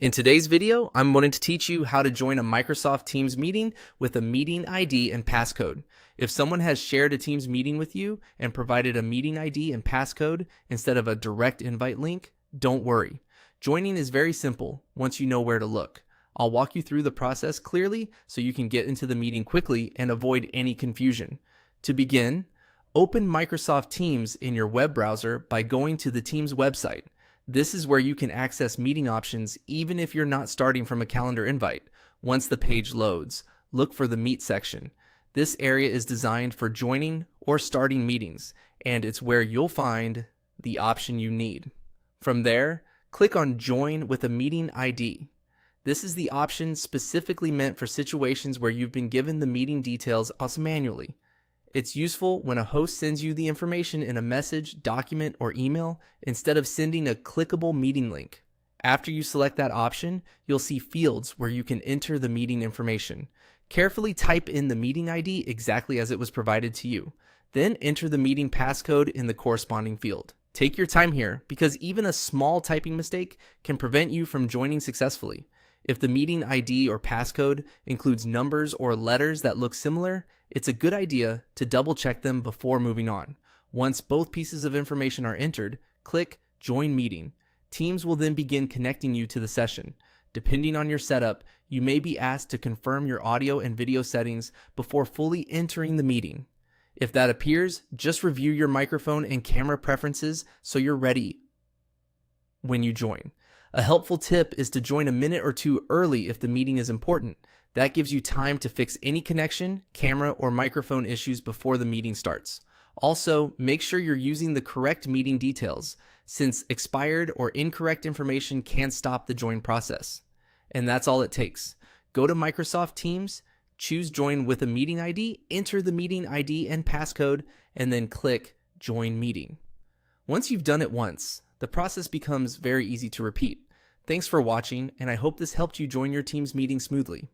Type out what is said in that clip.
In today's video, I'm going to teach you how to join a Microsoft Teams meeting with a meeting ID and passcode. If someone has shared a Teams meeting with you and provided a meeting ID and passcode instead of a direct invite link, don't worry. Joining is very simple once you know where to look. I'll walk you through the process clearly so you can get into the meeting quickly and avoid any confusion. To begin, open Microsoft Teams in your web browser by going to the Teams website. This is where you can access meeting options even if you're not starting from a calendar invite. Once the page loads, look for the Meet section. This area is designed for joining or starting meetings, and it's where you'll find the option you need. From there, click on Join with a Meeting ID. This is the option specifically meant for situations where you've been given the meeting details manually. It's useful when a host sends you the information in a message, document, or email instead of sending a clickable meeting link. After you select that option, you'll see fields where you can enter the meeting information. Carefully type in the meeting ID exactly as it was provided to you. Then enter the meeting passcode in the corresponding field. Take your time here because even a small typing mistake can prevent you from joining successfully. If the meeting ID or passcode includes numbers or letters that look similar, it's a good idea to double check them before moving on. Once both pieces of information are entered, click Join Meeting. Teams will then begin connecting you to the session. Depending on your setup, you may be asked to confirm your audio and video settings before fully entering the meeting. If that appears, just review your microphone and camera preferences so you're ready when you join. A helpful tip is to join a minute or two early if the meeting is important. That gives you time to fix any connection, camera, or microphone issues before the meeting starts. Also, make sure you're using the correct meeting details, since expired or incorrect information can stop the join process. And that's all it takes. Go to Microsoft Teams, choose Join with a Meeting ID, enter the meeting ID and passcode, and then click Join Meeting. Once you've done it once, the process becomes very easy to repeat. Thanks for watching, and I hope this helped you join your Teams meeting smoothly.